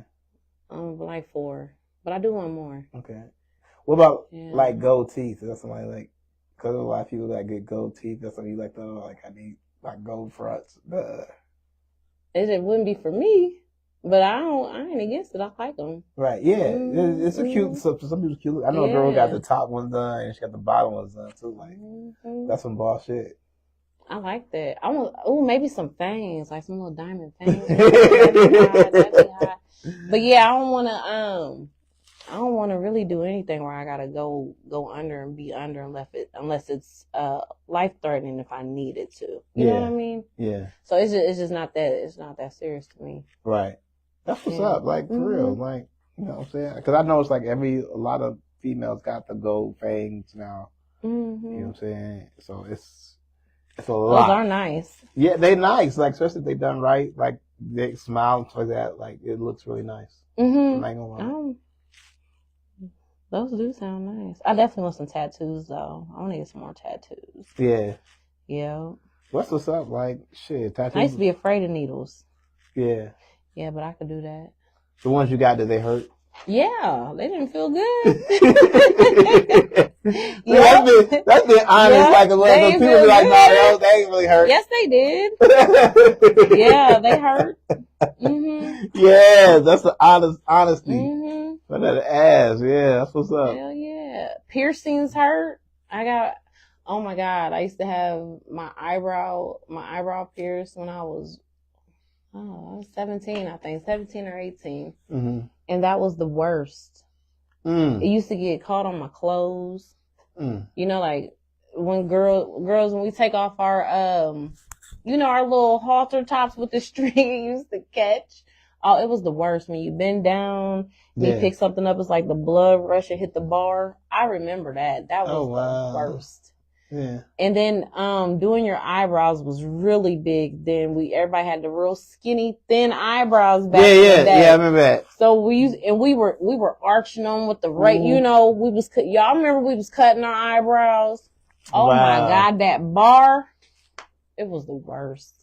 Like 4, but I do want more. Okay. What about like gold teeth? Is that somebody like, because a lot of people that get gold teeth, that's something you like, I need like gold fronts. It wouldn't be for me. But I ain't against it. I like them. Right, yeah. It's a cute, some people's cute. I know a girl got the top ones done and she got the bottom ones done too. Like, that's some bullshit. I like that. I want, maybe some fangs, like some little diamond fangs. That'd be hot. But yeah, I don't want to really do anything where I gotta go under and be under unless it's life threatening if I need it to. You know what I mean? Yeah. So it's just not that. It's not that serious to me. Right. That's what's up. Like, for real. Like, you know what I'm saying? Because I know it's like a lot of females got the gold fangs now. You know what I'm saying? So it's a lot. Those are nice. Yeah, they nice. Like, especially if they done right. Like, they smile and stuff like that. Like, it looks really nice. I'm not gonna lie. Those do sound nice. I definitely want some tattoos, though. I want to get some more tattoos. Yeah. Yeah. What's up? Like, shit, tattoos. I used to be afraid of needles. Yeah. Yeah, but I could do that. The ones you got, did they hurt? Yeah, they didn't feel good. That's been honest. Like a little people be like, no, they ain't really hurt. Yes, they did. Yeah, they hurt. Mm-hmm. Yeah, that's the honesty. Mm-hmm. But that ass, yeah, that's what's up. Hell yeah. Piercings hurt. Oh my God, I used to have my eyebrow pierced when I was 17, I think, 17 or 18. Mm-hmm. And that was the worst. It used to get caught on my clothes. You know, like when girls, when we take off our, our little halter tops with the string it used to catch. Oh, it was the worst. When you bend down, you pick something up, it's like the blood rush and hit the bar. I remember that. That was the worst. Yeah. And then doing your eyebrows was really big. Then everybody had the real skinny, thin eyebrows back in the day. Yeah, I remember that. So we were arching them with the right, y'all remember we was cutting our eyebrows? Oh my God, that bar, it was the worst.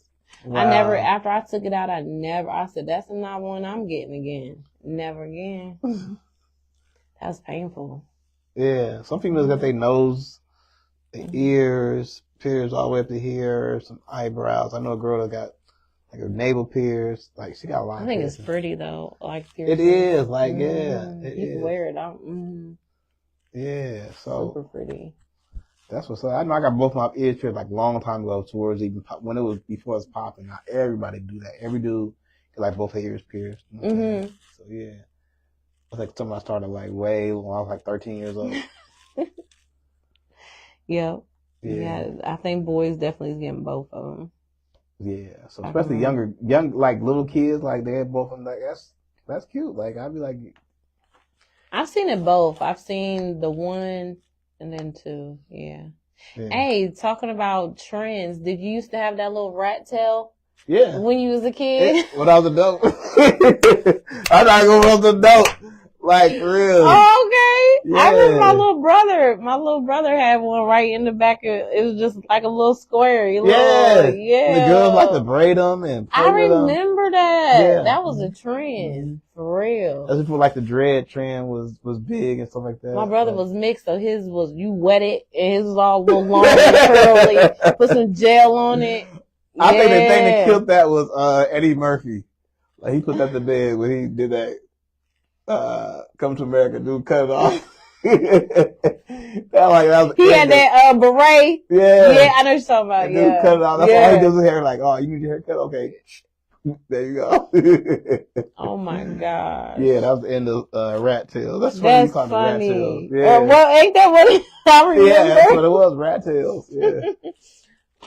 Wow. After I took it out, I said, that's not one I'm getting again. Never again. That was painful. Yeah. Some people got their nose, their ears pierced all the way up to here, some eyebrows. I know a girl that got like her navel pierced. Like she got a lot. I think it's pretty though. Like piercing. It is. Like you can wear it out. Yeah. So super pretty. That's what's up. I know I got both my ears pierced like a long time ago, towards even when it was before it was popping. Now everybody do that. Every dude got like both their ears pierced. You know so yeah, I think something I started like way when I was like 13 years old. Yeah. I think boys definitely is getting both of them. Yeah. So especially young like little kids, like they had both of them. Like that's cute. Like I'd be like, I've seen it both. I've seen the one. And then two, yeah. Hey, talking about trends, did you used to have that little rat tail? Yeah. When you was a kid? When I was adult. I thought I was adult. Like, real. Oh, okay. Yeah. I remember my little brother had one right in the back of, it was just like a little square. Yeah. The girls like to braid them and I remember that. Yeah. That was a trend. For real. That's before like the dread trend was big and stuff like that. My brother was mixed, so his was, you wet it, and his was all a little long and curly. Put some gel on it. I think the thing that killed that was Eddie Murphy. Like he put that to bed when he did that Come to America, dude, cut it off. He had that beret. Yeah, I know what you're talking about. Dude cut it off. That's why he does his hair. Like, oh, you need your haircut? Okay. There you go. Oh my God. Yeah, that was the end of Rat Tails. That's what you call the Rat Tails. Yeah. Well, ain't that what I remember? Yeah, that's what it was, Rat Tails. Yeah.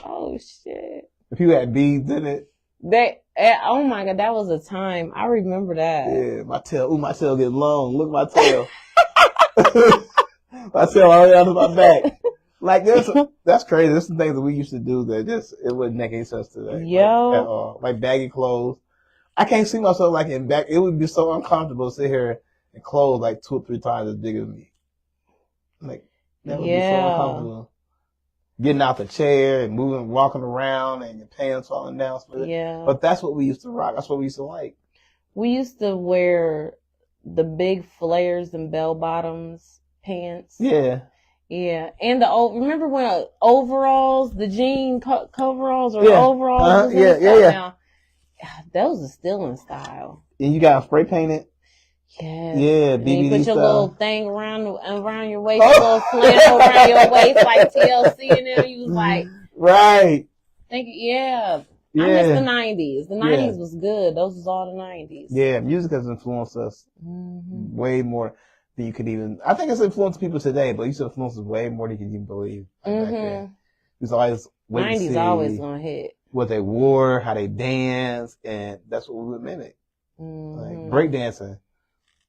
Oh shit. If you had beads in it. Oh my God, that was a time. I remember that. Yeah, my tail getting long. Look at my tail. My tail all the way down to my back. Like that's crazy. There's some things that we used to do that it wouldn't make any sense today. Yo. Like, at all. Like baggy clothes. I can't see myself like in back. It would be so uncomfortable to sit here and clothes like 2 or 3 times as big as me. Like that would be so uncomfortable. Getting out the chair and walking around and your pants falling down. Yeah. But that's what we used to rock. That's what we used to like. We used to wear the big flares and bell bottoms pants. Yeah. Yeah, and remember when overalls, the jean coveralls or overalls? Yeah. Those are still in style. And you got spray painted. Yes. Yeah, BBD you put your style. Little thing around your waist, a little flannel around your waist, like TLC, and then you was like, right. I miss the 90s. The 90s was good. Those was all the 90s. Yeah, music has influenced us way more than you could even. I think it's influenced people today, but it used to influence us way more than you could even believe. It was always 90s always gonna hit. What they wore, how they danced, and that's what we would mimic. Like breakdancing.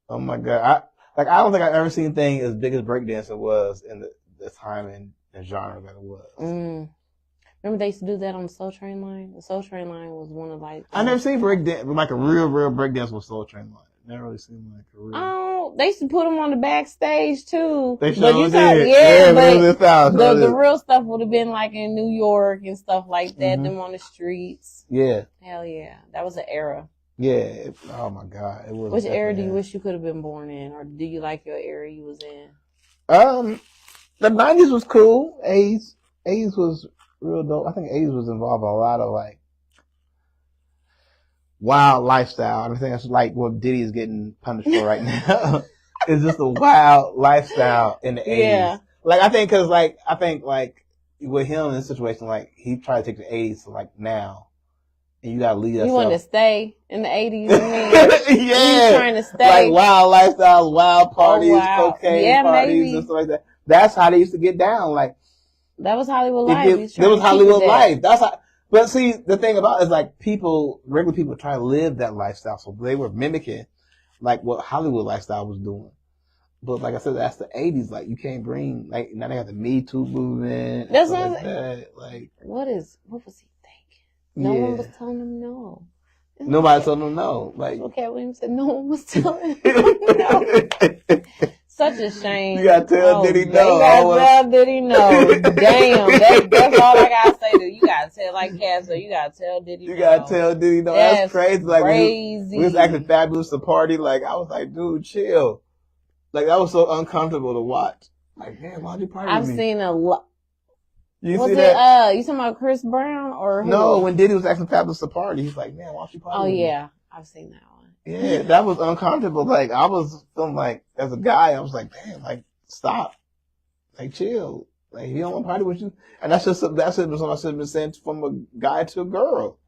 Oh my God! I don't think I've ever seen anything as big as breakdancing was in the time and genre that it was. Remember they used to do that on the Soul Train line? The Soul Train line was one of like... I never seen breakdance, like a real breakdance with Soul Train line. Never really seen like a real... Oh, they used to put them on the backstage too. They sure did. But the real stuff would have been like in New York and stuff like that, them on the streets. Yeah. Hell yeah. That was an era. Yeah. Oh my God. It was. Which era do you wish you could have been born in, or do you like your era you was in? The 90s was cool. 80s was real dope. I think 80s was involved in a lot of like wild lifestyle. I think that's like what Diddy is getting punished for right now. It's just a wild lifestyle in the 80s. Yeah. Like, I think with him in this situation, like, he tried to take the 80s to like now. And you gotta leave yourself. You want to stay in the 80s, you mean? Yeah. You trying to stay. Like wild lifestyles, wild parties, cocaine parties, maybe. And stuff like that. That's how they used to get down. Like, that was Hollywood life. That was Hollywood life. That's how. But see, the thing about it is like regular people try to live that lifestyle, so they were mimicking like what Hollywood lifestyle was doing. But like I said, that's the 80s. Like, you can't bring, like, now they got the Me Too movement. That's what like that. Like, what was he thinking? No one was telling him no. Nobody told him no. Like, okay, William said no one was telling him no. Such a shame. You gotta tell Diddy no. You gotta tell Diddy no. Damn, that's all I gotta say to you. You gotta tell like Castro. You gotta tell Diddy no. You gotta tell Diddy no. That's crazy. Like, crazy. We was acting fabulous to party. Like, I was like, dude, chill. Like, that was so uncomfortable to watch. Like, man, why'd you party with me? I've seen a lot. You see that? You talking about Chris Brown or who? No, when Diddy was acting fabulous to party, he's like, man, why don't you party with me? Yeah. I've seen that one. Yeah, that was uncomfortable. Like, I was feeling like, as a guy, I was like, damn, like, stop. Like, chill. Like, he don't want to party with you. And that's something I should have been saying from a guy to a girl.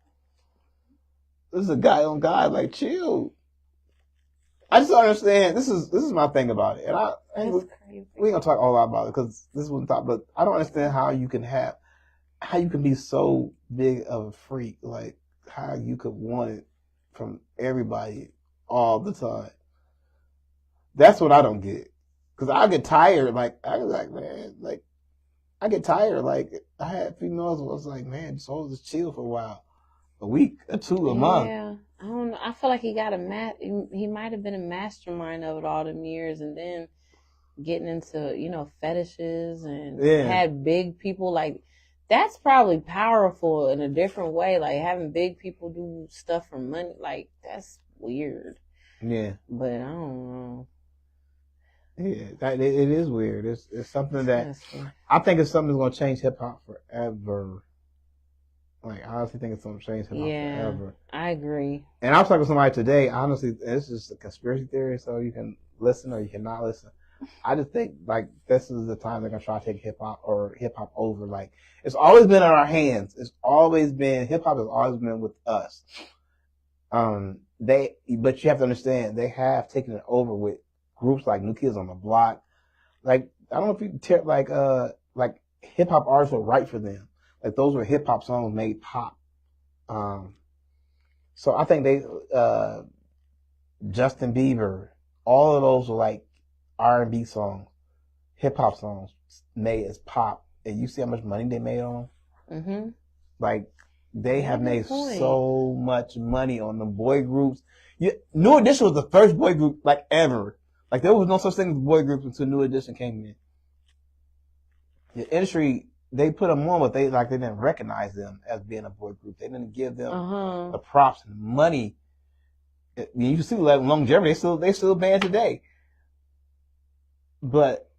This is a guy on guy, like, chill. I just don't understand. This is my thing about it. And we ain't gonna talk all lot about it because this wasn't talk, but I don't understand how you can be so big of a freak, like how you could want it from everybody all the time. That's what I don't get. Cause I get tired, like, I was like, man, like, I get tired. Like, I had females who was like, man, just chill for a while. A week or two, a month. Yeah. I don't know. I feel like he might have been a mastermind of it all them years, and then getting into, fetishes and had big people. Like, that's probably powerful in a different way. Like, having big people do stuff for money, like, that's weird. Yeah. But I don't know. Yeah, it is weird. It's something that I think it's something that's going to change hip hop forever. Like, I honestly think it's going to change hip hop forever. I agree. And I was talking to somebody today. Honestly, it's just a conspiracy theory, so you can listen or you cannot listen. I just think, like, this is the time they're going to try to take hip hop over. Like, it's always been in our hands. Hip hop has always been with us. But you have to understand, they have taken it over with groups like New Kids on the Block. Like, I don't know if you like hip hop artists will write for them. Like, those were hip hop songs made pop. So I think Justin Bieber, all of those were like R&B songs, hip hop songs made as pop. And you see how much money they made on them? Mm-hmm. Like, they have made so much money on the boy groups. New Edition was the first boy group, like, ever. Like, there was no such thing as boy groups until New Edition came in. The industry, they put them on, but they didn't recognize them as being a boy group. They didn't give them the props and money. You can see like longevity. They still band today. But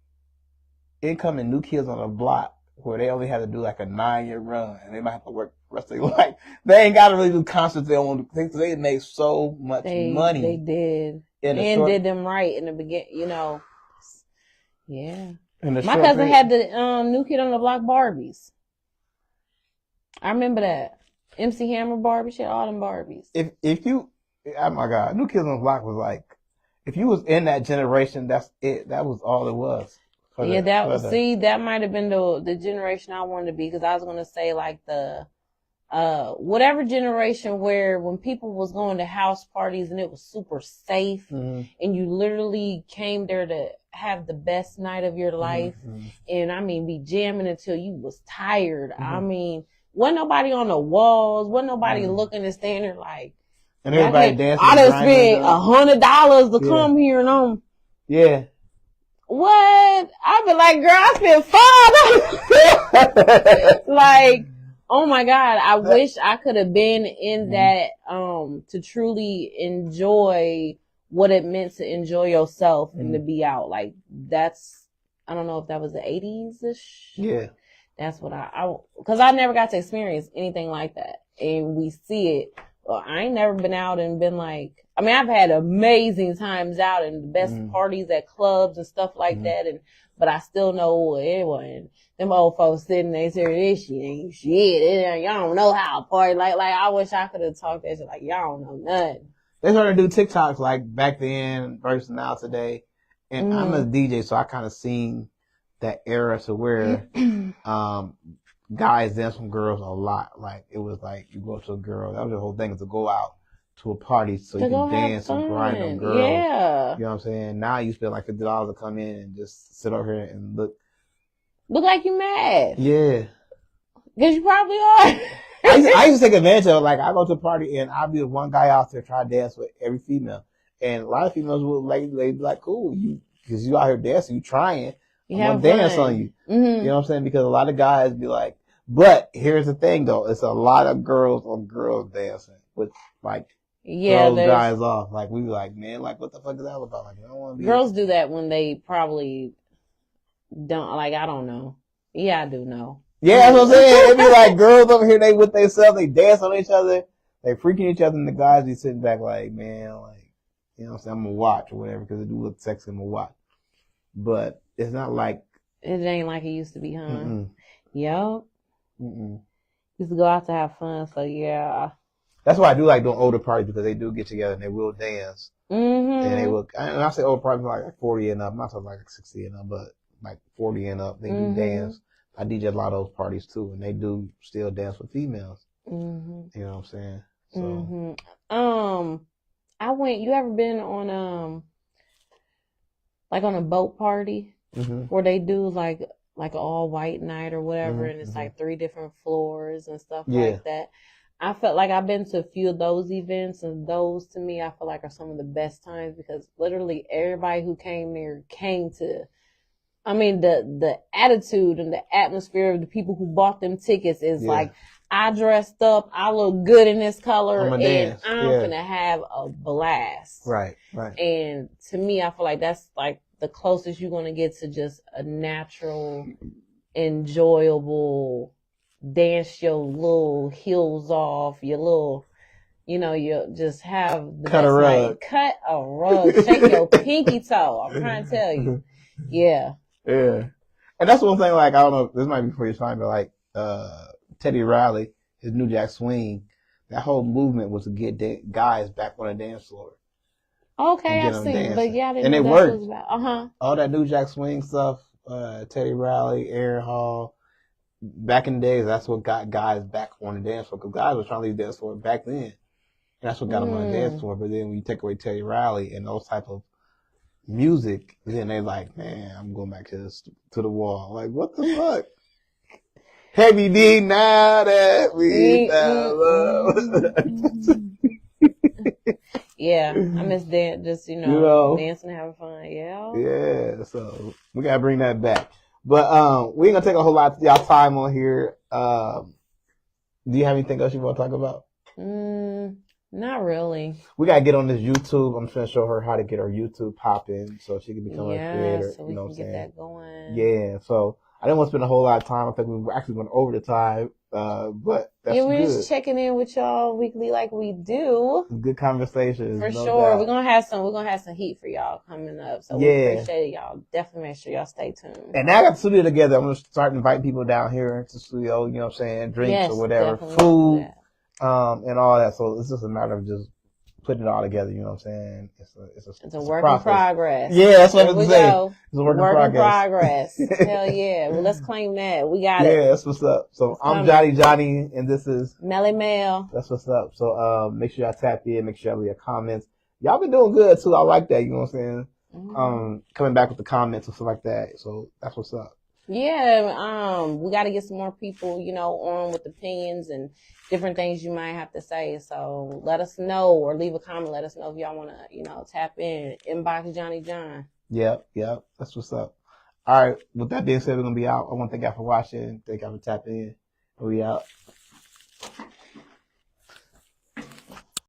incoming New Kids on the Block, where they only had to do like a 9-year run, and they might have to work the rest of their life. They ain't got to really do concerts. They made so much money. They did. And did them right in the beginning. Yeah. My cousin had the New Kid on the Block Barbies. I remember that. MC Hammer Barbie, shit, all them Barbies. If you, oh my God, New Kids on the Block was like, if you was in that generation, that's it. That was all it was. That might have been the generation I wanted to be, because I was going to say like the, whatever generation where when people was going to house parties and it was super safe and you literally came there to have the best night of your life and I mean be jamming until you was tired. I mean, wasn't nobody on the walls, wasn't nobody looking and standing there like, and everybody dancing. I done spent $100 to come here and on. Yeah. What? I be like, girl, I spent $5. Like, Oh my God, I wish I could have been in that to truly enjoy what it meant to enjoy yourself and to be out. Like that's, I don't know if that was the 80s-ish. Yeah. That's what because I never got to experience anything like that. And we see it. Well, I ain't never been out and been like, I mean, I've had amazing times out and the best parties at clubs and stuff like that. But I still know everyone. Them old folks sitting there saying, this shit ain't shit. Y'all don't know how to party. Like, I wish I could have talked that shit. Like, y'all don't know nothing. They started to do TikToks like back then versus now today. And I'm a DJ, so I kind of seen that era to where, guys dance with girls a lot. Like, it was like, you go to a girl, that was the whole thing, is to go out to a party so you can dance and grind on girls. Yeah. You know what I'm saying? Now you spend like $50 to come in and just sit over here and look like you mad. Yeah. Because you probably are. I used to take advantage of it. Like, I go to a party and I'll be the one guy out there trying to dance with every female. And a lot of females will they'd be like, cool, because you out here dancing, you trying. I'm going to dance on you. You know what I'm saying? Because a lot of guys be like, but here's the thing though, it's a lot of girls on girls dancing with like, throws guys off. Like, we be like, man, like, what the fuck is that about? Like, I don't want to be. Girls do that when they probably don't, like, I don't know. Yeah, I do know. Yeah, that's what I'm saying. It be like girls over here, they with themselves, they dance on each other, they freaking each other, and the guys be sitting back like, man, like, you know what I'm saying, I'm gonna watch or whatever, because it do look sexy, I'm gonna watch. But it's not like. It ain't like it used to be, huh? Yup. Used to go out to have fun, so yeah. That's why I do like doing older parties, because they do get together and they will dance. And they will, and I say older parties like 40 and up, I'm not talking like 60 and up, but like 40 and up, they do dance. I DJ a lot of those parties too, and they do still dance with females. You know what I'm saying? So. You ever been on, like on a boat party where they do like an all white night or whatever, and it's like 3 different floors and stuff like that. I felt like I've been to a few of those events, and those to me I feel like are some of the best times, because literally everybody who came there came to, I mean, the attitude and the atmosphere of the people who bought them tickets is like, I dressed up, I look good in this color, and I'm gonna have a blast. Right. And to me, I feel like that's like the closest you're gonna get to just a natural, enjoyable dance your little heels off, your little, you just have the cut a rug. Night. Cut a rug. Shake your pinky toe. I'm trying to tell you. Yeah. Yeah. And that's one thing, like, I don't know, this might be before your time, but like, Teddy Riley, his New Jack Swing, that whole movement was to get guys back on the dance floor. Okay, I've seen, but yeah, I didn't know it that worked. Was about. All that New Jack Swing stuff, Teddy Riley, Aaron Hall, back in the days, that's what got guys back on the dance floor, because guys were trying to leave the dance floor back then. And that's what got them on the dance floor. But then when you take away Teddy Riley and those type of music, then they like, man, I'm going back to the wall. Like, what the fuck? Heavy D, now that we found love. Yeah, I miss just dancing and having fun. Yeah, so we gotta bring that back. But we ain't gonna take a whole lot of y'all time on here. Do you have anything else you want to talk about? Not really. We gotta get on this YouTube. I'm trying to show her how to get her YouTube popping so she can become a creator. So we can get that going. Yeah, so I didn't want to spend a whole lot of time. I think we actually went over the time, but that's we're good. Just checking in with y'all weekly like we do. Good conversations. For sure. Doubt. We're gonna have some heat for y'all coming up. So we appreciate it, y'all. Definitely make sure y'all stay tuned. And now I got the studio together. I'm gonna start inviting people down here into the studio, you know what I'm saying, drinks or whatever, food, and all that. So it's just a matter of just putting it all together, you know what I'm saying? It's a work in progress. Yeah, that's what I was saying. It's a work in progress. Hell yeah. Well, let's claim that. We got it. Yeah, that's what's up. So I'm Johnnie, and this is Melly Mel. That's what's up. So make sure y'all tap in, make sure y'all leave your comments. Y'all been doing good too. I like that, you know what I'm saying? Coming back with the comments and stuff like that. So that's what's up. Yeah, we got to get some more people, on with opinions and different things you might have to say. So let us know or leave a comment. Let us know if y'all want to, tap in. Inbox Johnnie John. Yep. That's what's up. All right. With that being said, we're going to be out. I want to thank y'all for watching. Thank y'all for tapping in. We out.